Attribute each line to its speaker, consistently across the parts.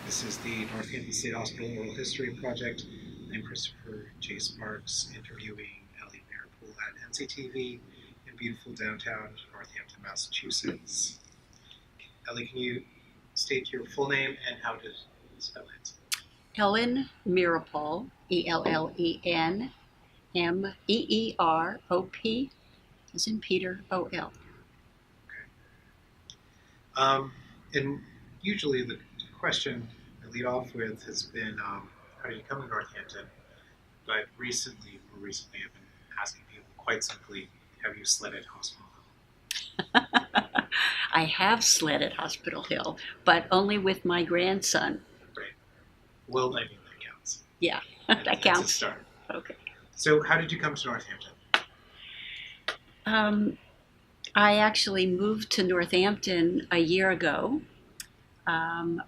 Speaker 1: This is the Northampton State Hospital Oral History Project. I'm Christopher J. Sparks, interviewing Elli Meeropol at NCTV in beautiful downtown Northampton, Massachusetts. Elli, can you state your full name and how to spell it?
Speaker 2: Ellen Meeropol, Ellenmeerop, as in Peter, O-L.
Speaker 1: And usually the question I lead off with has been, how did you come to Northampton? But more recently, I've been asking people quite simply, have you sled at Hospital Hill?
Speaker 2: I have sled at Hospital Hill, but only with my grandson.
Speaker 1: Right. Well, I mean, that counts.
Speaker 2: Yeah,
Speaker 1: that
Speaker 2: counts.
Speaker 1: That's a start.
Speaker 2: Okay.
Speaker 1: So how did you come to Northampton?
Speaker 2: I actually moved to Northampton a year ago,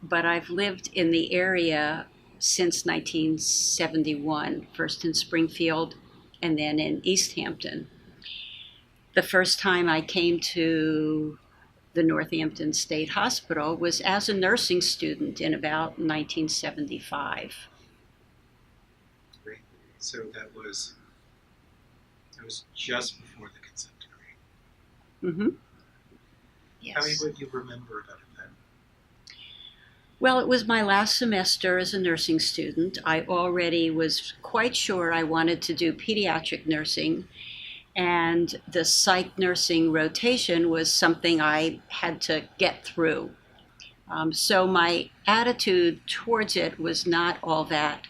Speaker 2: but I've lived in the area since 1971, first in Springfield and then in East Hampton. The first time I came to the Northampton State Hospital was as a nursing student in about 1975.
Speaker 1: Great. So that was just before the consent decree.
Speaker 2: Mm-hmm. Yes.
Speaker 1: Tell me what you remember about it then.
Speaker 2: Well, it was my last semester as a nursing student. I already was quite sure I wanted to do pediatric nursing, and the psych nursing rotation was something I had to get through. So my attitude towards it was not all that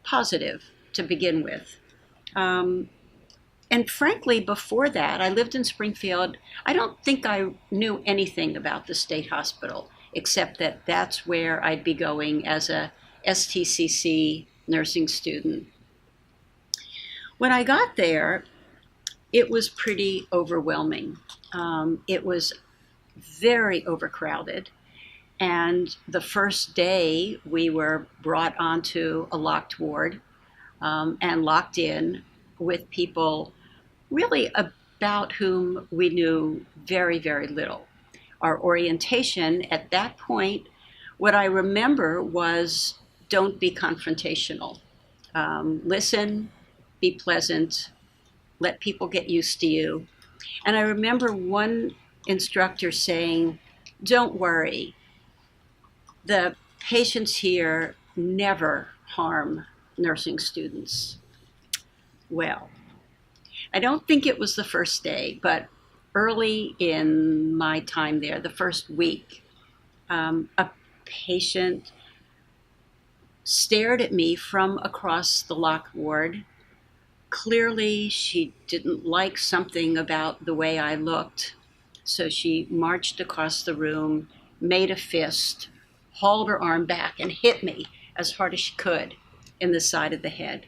Speaker 2: positive to begin with. And frankly, before that, I lived in Springfield. I don't think I knew anything about the state hospital, except that that's where I'd be going as a STCC nursing student. When I got there, it was pretty overwhelming. It was very overcrowded. And the first day, we were brought onto a locked ward and locked in with people really about whom we knew very, very little. Our orientation at that point, what I remember was don't be confrontational. Listen, be pleasant, let people get used to you. And I remember one instructor saying, don't worry, the patients here never harm nursing students. Well, I don't think it was the first day, but early in my time there, the first week, a patient stared at me from across the locked ward. Clearly, she didn't like something about the way I looked, so she marched across the room, made a fist, hauled her arm back, and hit me as hard as she could in the side of the head.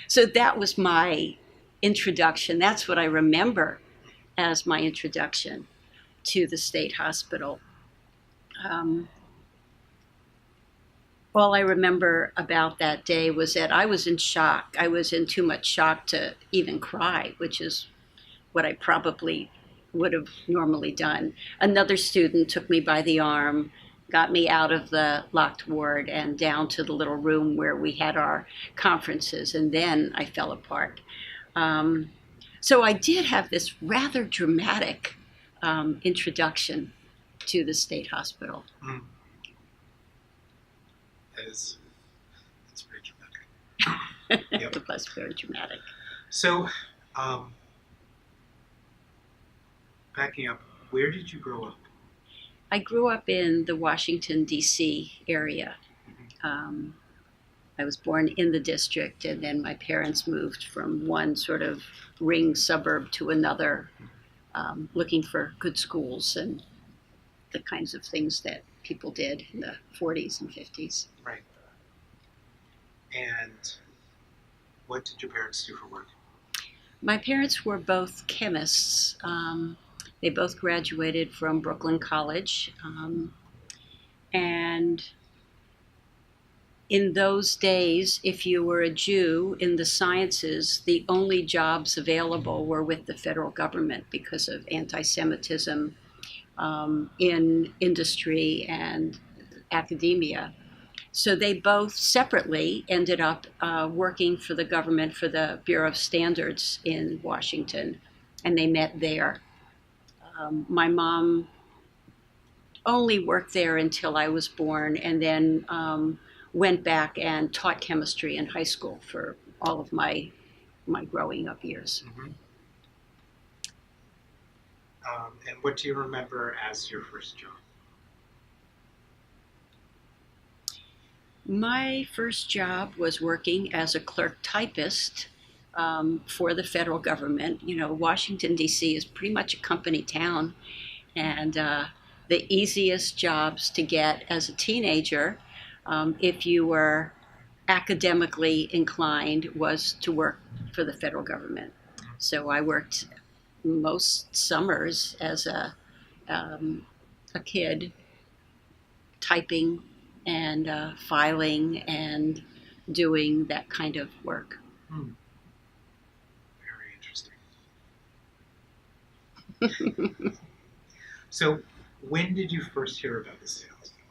Speaker 2: So that was my introduction. That's what I remember as my introduction to the state hospital. All I remember about that day was that I was in shock. I was in too much shock to even cry, which is what I probably would have normally done. Another student took me by the arm, got me out of the locked ward and down to the little room where we had our conferences, and then I fell apart. So I did have this rather dramatic introduction to the state hospital.
Speaker 1: That's very dramatic. Yep.
Speaker 2: It was very dramatic.
Speaker 1: So, backing up, where did you grow up?
Speaker 2: I grew up in the Washington, D.C. area. I was born in the district, and then my parents moved from one sort of ring suburb to another, looking for good schools and the kinds of things that people did in the 40s and 50s.
Speaker 1: Right. And what did your parents do for work?
Speaker 2: My parents were both chemists. They both graduated from Brooklyn College. And in those days, if you were a Jew in the sciences, the only jobs available were with the federal government because of anti-Semitism in industry and academia. So they both separately ended up working for the government for the Bureau of Standards in Washington, and they met there. My mom only worked there until I was born, and then went back and taught chemistry in high school for all of my growing up years.
Speaker 1: Mm-hmm. And what do you remember as your first job?
Speaker 2: My first job was working as a clerk typist for the federal government. You know, Washington, D.C. is pretty much a company town, and the easiest jobs to get as a teenager, if you were academically inclined, was to work for the federal government. So I worked most summers as a kid, typing and filing and doing that kind of work.
Speaker 1: Hmm. Very interesting. So, when did you first hear about the state hospital?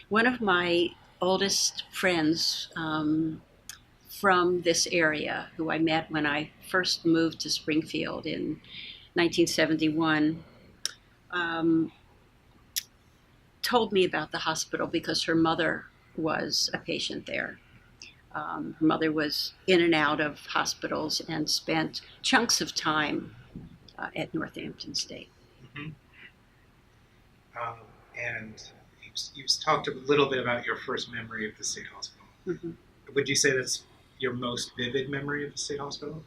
Speaker 2: One of my oldest friends from this area, who I met when I first moved to Springfield in 1971, told me about the hospital because her mother was a patient there. Her mother was in and out of hospitals and spent chunks of time at Northampton State.
Speaker 1: Mm-hmm. And you talked a little bit about your first memory of the state hospital.
Speaker 2: Mm-hmm.
Speaker 1: Would you say that's your most vivid memory of the state hospital?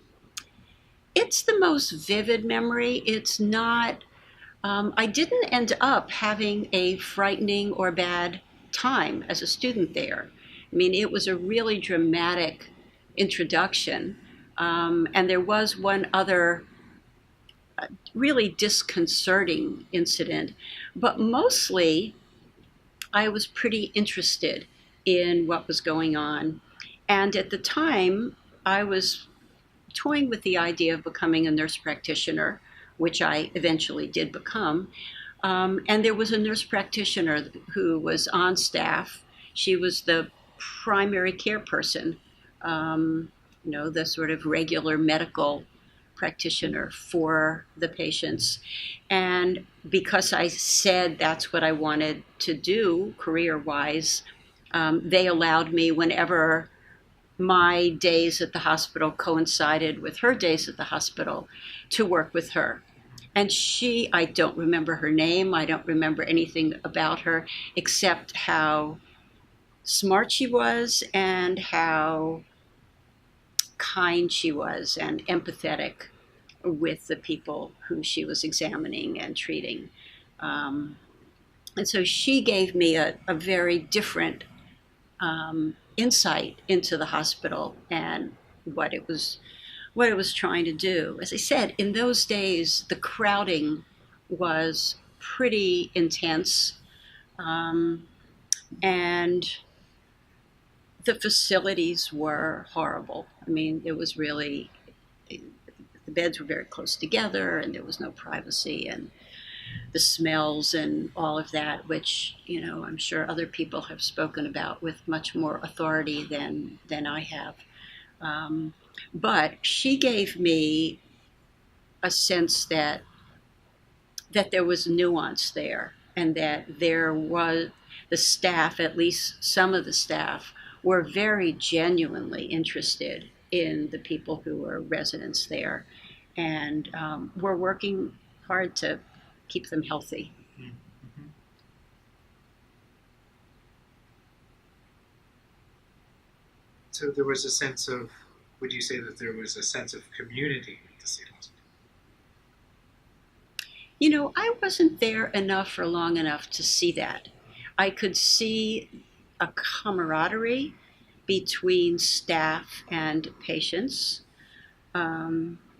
Speaker 2: It's the most vivid memory. It's not, I didn't end up having a frightening or bad time as a student there. I mean, it was a really dramatic introduction. And there was one other really disconcerting incident, but mostly I was pretty interested in what was going on. And at the time, I was toying with the idea of becoming a nurse practitioner, which I eventually did become. And there was a nurse practitioner who was on staff. She was the primary care person, the sort of regular medical practitioner for the patients. And because I said that's what I wanted to do career-wise, they allowed me, whenever my days at the hospital coincided with her days at the hospital, to work with her. And I don't remember her name, I don't remember anything about her except how smart she was and how kind she was and empathetic with the people who she was examining and treating. And so she gave me a very different insight into the hospital and what it was trying to do. As I said, in those days, the crowding was pretty intense, and the facilities were horrible. I mean, it was really, the beds were very close together, and there was no privacy, and the smells and all of that, which, I'm sure other people have spoken about with much more authority than I have. But she gave me a sense that there was nuance there, and that there was the staff, at least some of the staff, were very genuinely interested in the people who were residents there, and were working hard to keep them healthy.
Speaker 1: Mm-hmm. So there was a sense of, would you say that there was a sense of community at the state hospital?
Speaker 2: I wasn't there enough for long enough to see that. I could see a camaraderie between staff and patients.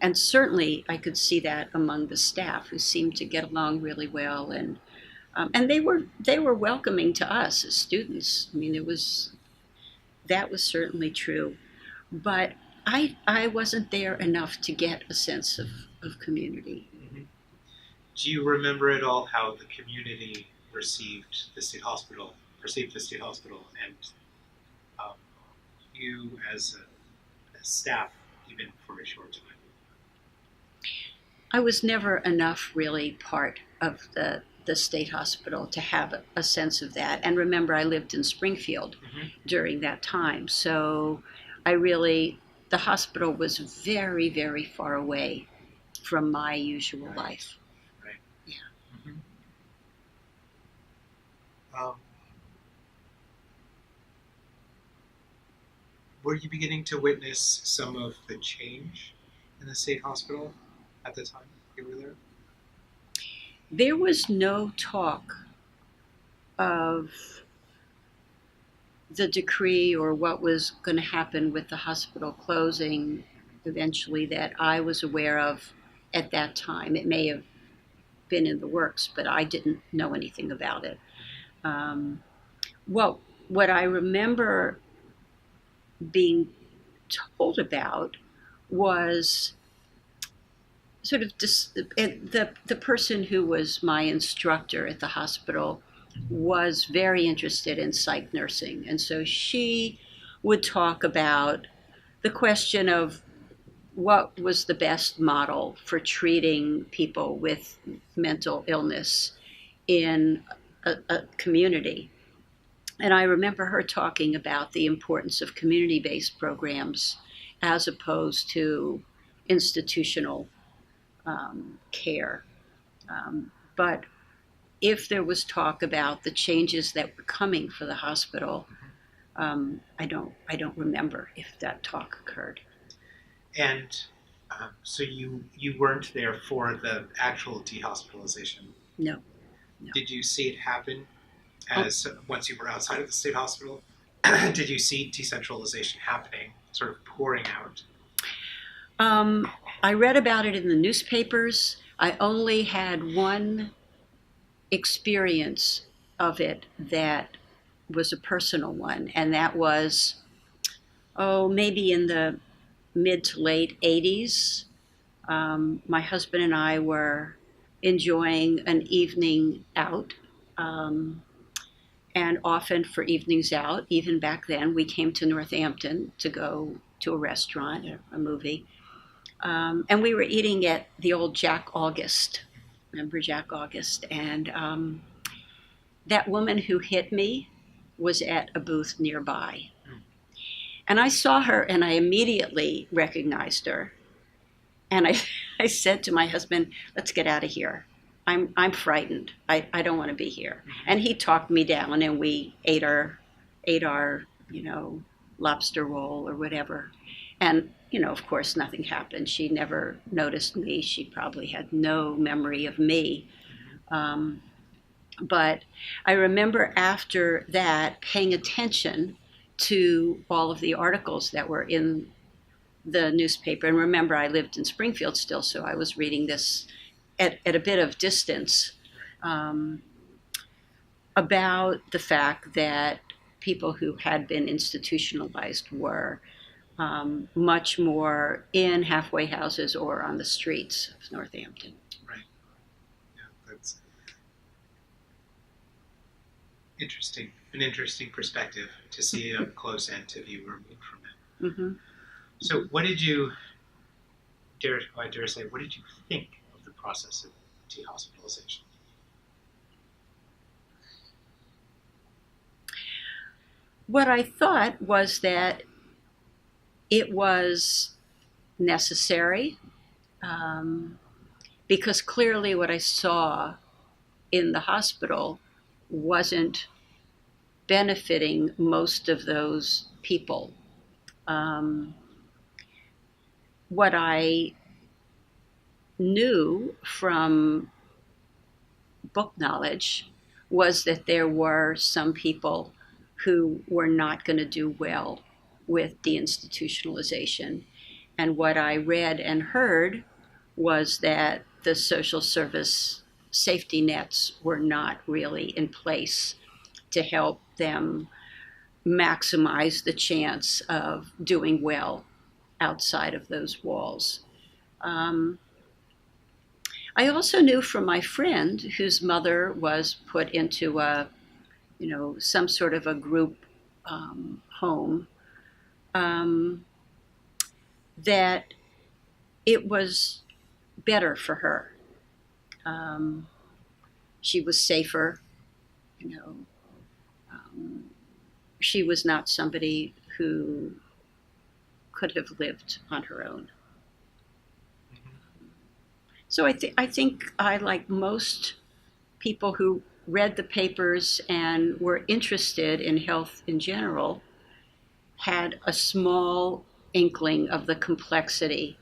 Speaker 2: And certainly I could see that among the staff, who seemed to get along really well. And they were welcoming to us as students. I mean, that was certainly true. But I wasn't there enough to get a sense of community.
Speaker 1: Mm-hmm. Do you remember at all how the community perceived the state hospital, and um, you as staff, even for a short time?
Speaker 2: I was never enough really part of the state hospital to have a sense of that. And remember, I lived in Springfield
Speaker 1: Mm-hmm.
Speaker 2: during that time. So I really, the hospital was very, very far away from my usual
Speaker 1: Right.
Speaker 2: life.
Speaker 1: Right.
Speaker 2: Yeah.
Speaker 1: Mm-hmm. Um, were you beginning to witness some of the change in the state hospital at the time you were there?
Speaker 2: There was no talk of the decree or what was going to happen with the hospital closing eventually that I was aware of at that time. It may have been in the works, but I didn't know anything about it. Um, well, what I remember being told about was sort of the person who was my instructor at the hospital was very interested in psych nursing, and so she would talk about the question of what was the best model for treating people with mental illness in a community. And I remember her talking about the importance of community based programs as opposed to institutional care. But if there was talk about the changes that were coming for the hospital, I don't remember if that talk occurred.
Speaker 1: And so you weren't there for the actual dehospitalization.
Speaker 2: No, no.
Speaker 1: Did you see it happen
Speaker 2: Oh,
Speaker 1: as once you were outside of the state hospital? Did you see decentralization happening, sort of pouring out?
Speaker 2: um, I read about it in the newspapers. I only had one experience of it that was a personal one, and that was, oh, maybe in the mid to late 80s. My husband and I were enjoying an evening out. Um, and often for evenings out, even back then, we came to Northampton to go to a restaurant, a movie. And we were eating at the old Jack August. Remember Jack August? And that woman who hit me was at a booth nearby. And I saw her and I immediately recognized her. And I said to my husband, let's get out of here. I'm frightened. I don't want to be here. And he talked me down and we ate our lobster roll or whatever. And, of course, nothing happened. She never noticed me. She probably had no memory of me. Um, but I remember after that paying attention to all of the articles that were in the newspaper. And remember, I lived in Springfield still, so I was reading this at a bit of distance um, about the fact that people who had been institutionalized were much more in halfway houses or on the streets of Northampton.
Speaker 1: Right. Yeah, that's interesting. An interesting perspective to see up close and to be removed from it.
Speaker 2: Mm-hmm.
Speaker 1: So, I dare say, what did you think of the process of dehospitalization?
Speaker 2: What I thought was that it was necessary because clearly what I saw in the hospital wasn't benefiting most of those people. Um, what I knew from book knowledge was that there were some people who were not going to do well with deinstitutionalization. And what I read and heard was that the social service safety nets were not really in place to help them maximize the chance of doing well outside of those walls. Um, I also knew from my friend whose mother was put into some sort of a group home, that it was better for her. Um, she was safer, you know. Um, she was not somebody who could have lived on her own. So I think I, like most people who read the papers and were interested in health in general, had a small inkling of the complexity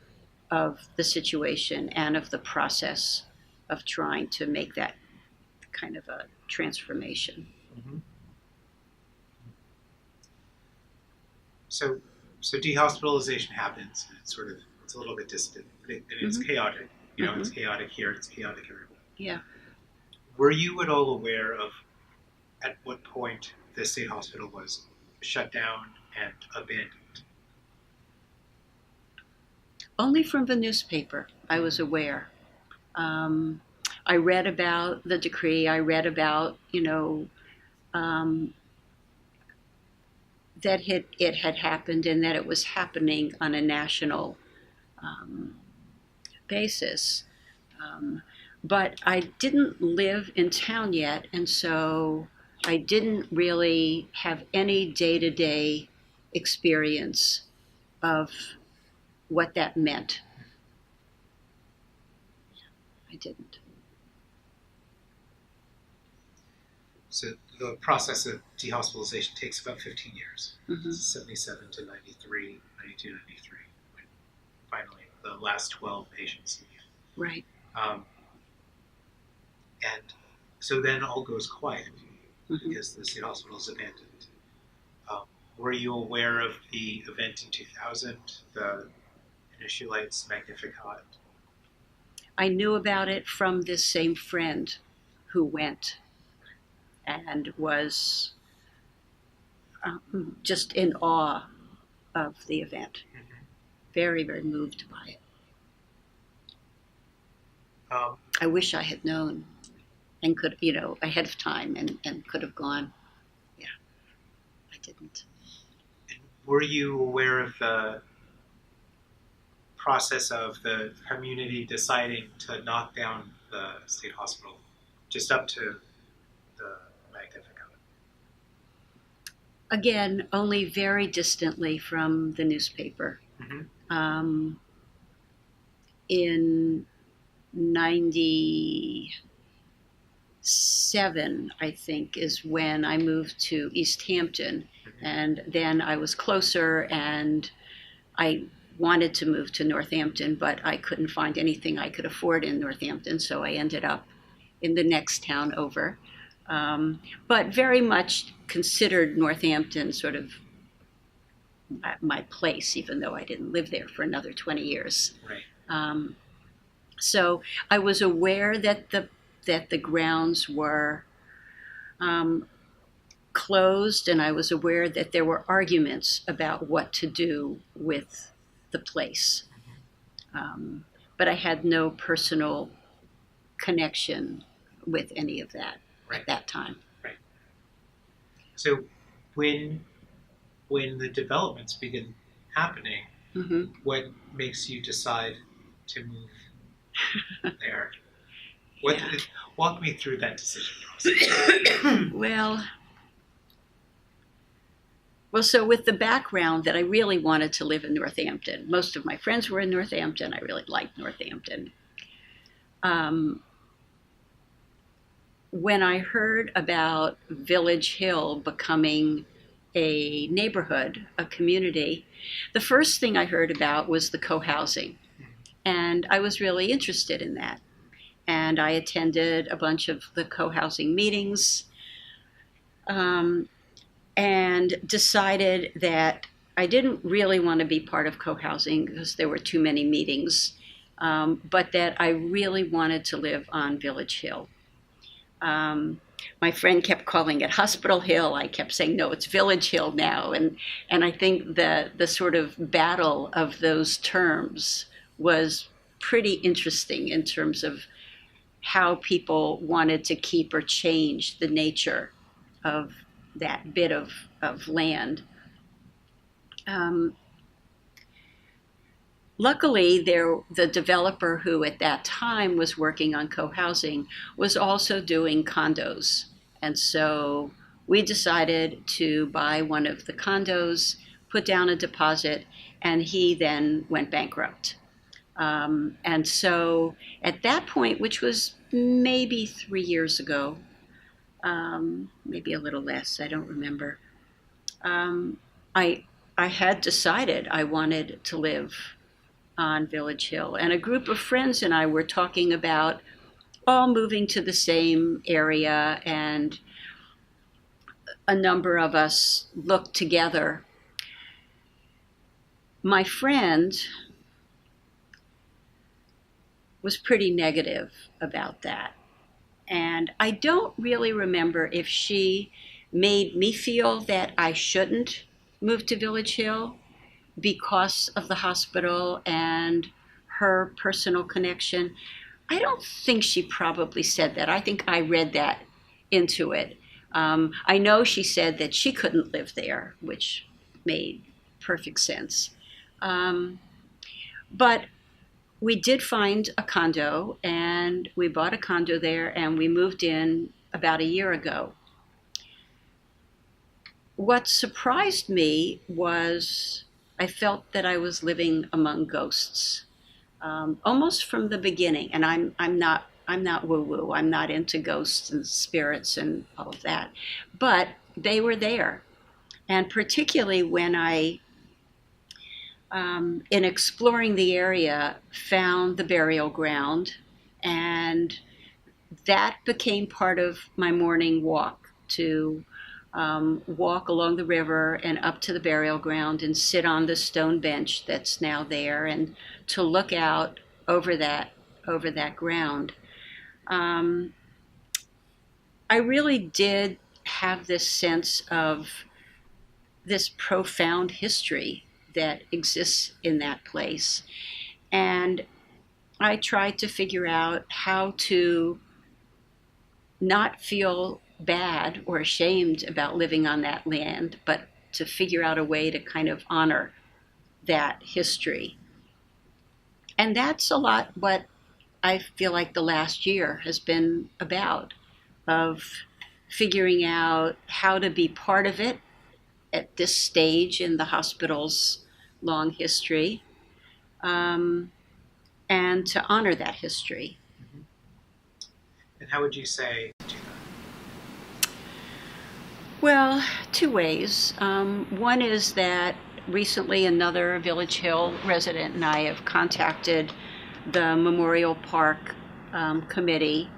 Speaker 2: of the situation and of the process of trying to make that kind of a transformation.
Speaker 1: Mm-hmm. So dehospitalization happens. And it's a little bit distant, and it's
Speaker 2: Mm-hmm.
Speaker 1: chaotic.
Speaker 2: Mm-hmm.
Speaker 1: It's chaotic here. It's chaotic everywhere.
Speaker 2: Yeah.
Speaker 1: Were you at all aware of at what point the state hospital was shut down and abandoned?
Speaker 2: Only from the newspaper, I was aware. Um, I read about the decree. I read about, um, that it had happened and that it was happening on a national um, basis. Um, but I didn't live in town yet, and so I didn't really have any day-to-day experience of what that meant. I didn't.
Speaker 1: So the process of dehospitalization takes about 15 years.
Speaker 2: Mm-hmm.
Speaker 1: 77 to 93, 92, 93, when finally the last 12 patients leave.
Speaker 2: Right.
Speaker 1: And so then all goes quiet
Speaker 2: Mm-hmm.
Speaker 1: because the state hospital is abandoned. Were you aware of the event in 2000, the Initialites Magnificat?
Speaker 2: I knew about it from this same friend who went and was just in awe of the event.
Speaker 1: Mm-hmm.
Speaker 2: Very, very moved by it.
Speaker 1: Um,
Speaker 2: I wish I had known and could, ahead of time and could have gone. Yeah, I didn't.
Speaker 1: and were you aware of the process of the community deciding to knock down the state hospital just up to the Magnificat?
Speaker 2: Again, only very distantly from the newspaper.
Speaker 1: Mm-hmm.
Speaker 2: In 97, I think, is when I moved to East Hampton.
Speaker 1: Mm-hmm.
Speaker 2: And then I was closer, and I wanted to move to Northampton, but I couldn't find anything I could afford in Northampton, so I ended up in the next town over. But very much considered Northampton sort of my place, even though I didn't live there for another 20 years.
Speaker 1: Right.
Speaker 2: So I was aware that the grounds were closed, and I was aware that there were arguments about what to do with the place. But I had no personal connection with any of that
Speaker 1: Right.
Speaker 2: at that time.
Speaker 1: Right. So when the developments begin happening,
Speaker 2: Mm-hmm.
Speaker 1: what makes you decide to move there? What
Speaker 2: Yeah.
Speaker 1: Walk me through that decision process.
Speaker 2: Well, so with the background that I really wanted to live in Northampton, most of my friends were in Northampton. I really liked Northampton. When I heard about Village Hill becoming a neighborhood, a community, the first thing I heard about was the co-housing. And I was really interested in that. And I attended a bunch of the co-housing meetings, and decided that I didn't really want to be part of co-housing because there were too many meetings, but that I really wanted to live on Village Hill. My friend kept calling it Hospital Hill. I kept saying, no, it's Village Hill now. And I think the sort of battle of those terms was pretty interesting in terms of how people wanted to keep or change the nature of that bit of land. Um, Luckily, the developer who at that time was working on co-housing was also doing condos. And so we decided to buy one of the condos, put down a deposit, and he then went bankrupt. And so at that point, which was maybe 3 years ago, maybe a little less, I don't remember, um, I, I had decided I wanted to live on Village Hill. And a group of friends and I were talking about all moving to the same area, and a number of us looked together. My friend was pretty negative about that. And I don't really remember if she made me feel that I shouldn't move to Village Hill because of the hospital and her personal connection. I don't think she probably said that. I think I read that into it. I know she said that she couldn't live there, which made perfect sense. But we did find a condo, and we bought a condo there, and we moved in about a year ago. What surprised me was I felt that I was living among ghosts, almost from the beginning. And I'm not woo woo. I'm not into ghosts and spirits and all of that, but they were there. And particularly when in exploring the area, found the burial ground, and that became part of my morning walk to walk along the river and up to the burial ground and sit on the stone bench that's now there, and to look out over that ground. Um, I really did have this sense of this profound history that exists in that place, and I tried to figure out how to not feel bad or ashamed about living on that land, but to figure out a way to kind of honor that history. And that's a lot what I feel like the last year has been about, of figuring out how to be part of it at this stage in the hospital's long history, um, and to honor that history.
Speaker 1: Mhm. And how would you say do that?
Speaker 2: Well, two ways. One is that recently another Village Hill resident and I have contacted the Memorial Park committee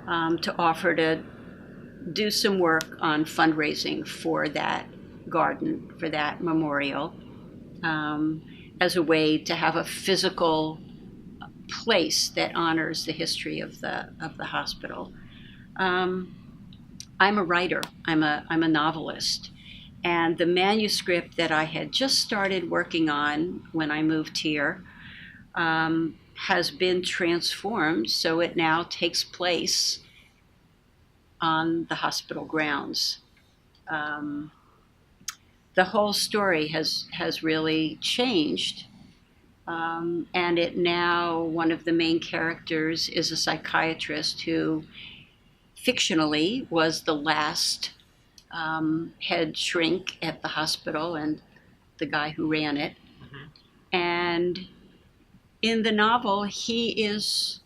Speaker 2: to offer to do some work on fundraising for that garden, for that memorial, um, as a way to have a physical place that honors the history of the hospital. Um, I'm a writer. I'm a novelist, and the manuscript that I had just started working on when I moved here has been transformed, so it now takes place on the hospital grounds. Um, the whole story has really changed, and it now, one of the main characters is a psychiatrist who fictionally was the last head shrink at the hospital and the guy who ran it.
Speaker 1: Mhm.
Speaker 2: And in the novel, he is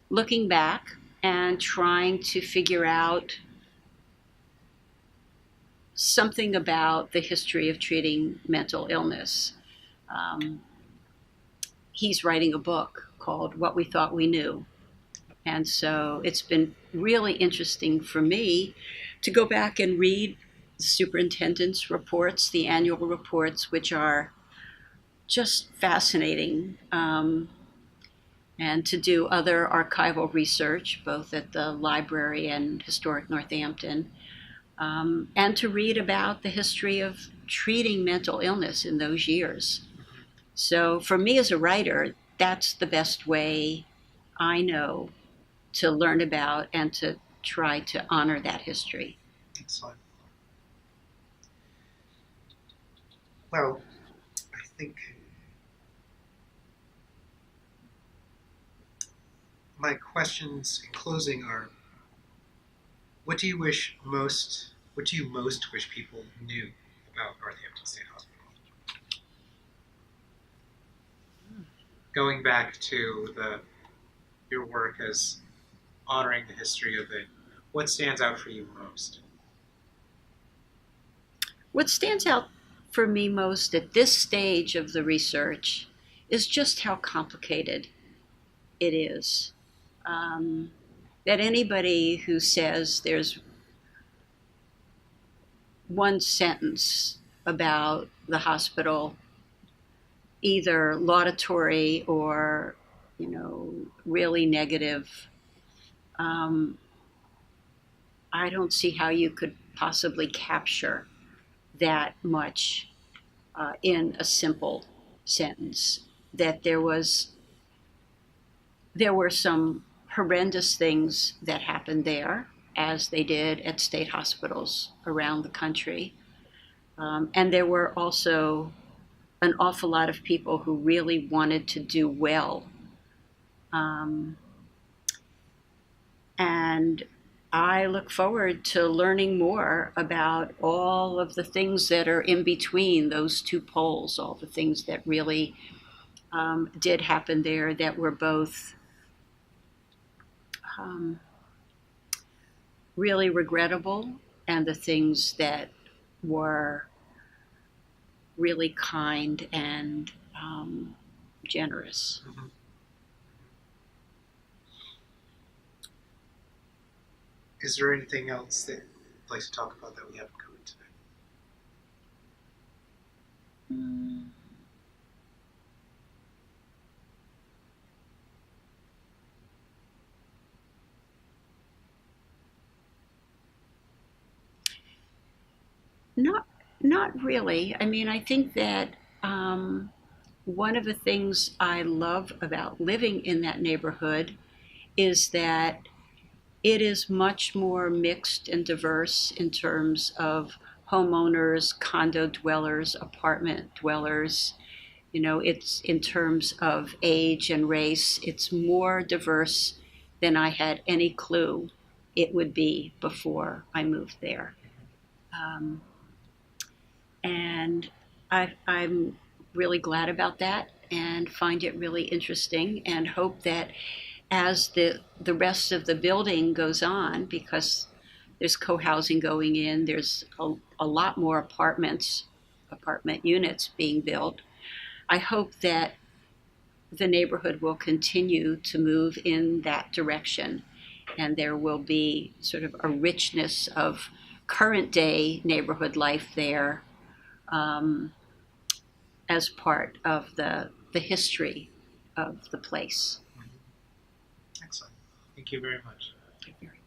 Speaker 2: looking back and trying to figure out something about the history of treating mental illness. Um, he's writing a book called What We Thought We Knew. And so it's been really interesting for me to go back and read the superintendent's reports, the annual reports, which are just fascinating, and to do other archival research, both at the library and Historic Northampton, and to read about the history of treating mental illness in those years. So for me as a writer, that's the best way I know to learn about and to try to honor that history.
Speaker 1: Excellent. Well, I think my questions in closing are: what do you most wish people knew about Northampton State Hospital? Going back to your work as honoring the history of it, what stands out for you most?
Speaker 2: What stands out for me most at this stage of the research is just how complicated it is. Um, that anybody who says there's one sentence about the hospital, either laudatory or, really negative, um, I don't see how you could possibly capture that much in a simple sentence. That there were some horrendous things that happened there, as they did at state hospitals around the country. And there were also an awful lot of people who really wanted to do well. Um, and I look forward to learning more about all of the things that are in between those two poles, all the things that really did happen there that were both um, really regrettable, and the things that were really kind and generous.
Speaker 1: Mm-hmm. Is there anything else that you'd like to talk about that we haven't covered today?
Speaker 2: Mm. Not, not really. I mean, I think that one of the things I love about living in that neighborhood is that it is much more mixed and diverse in terms of homeowners, condo dwellers, apartment dwellers. It's in terms of age and race, it's more diverse than I had any clue it would be before I moved there. Um, and I'm really glad about that and find it really interesting, and hope that as the rest of the building goes on, because there's co-housing going in, there's a lot more apartment units being built. I hope that the neighborhood will continue to move in that direction, and there will be sort of a richness of current day neighborhood life there, um, as part of the history of the place.
Speaker 1: Excellent. Thank you very much.
Speaker 2: Thank you very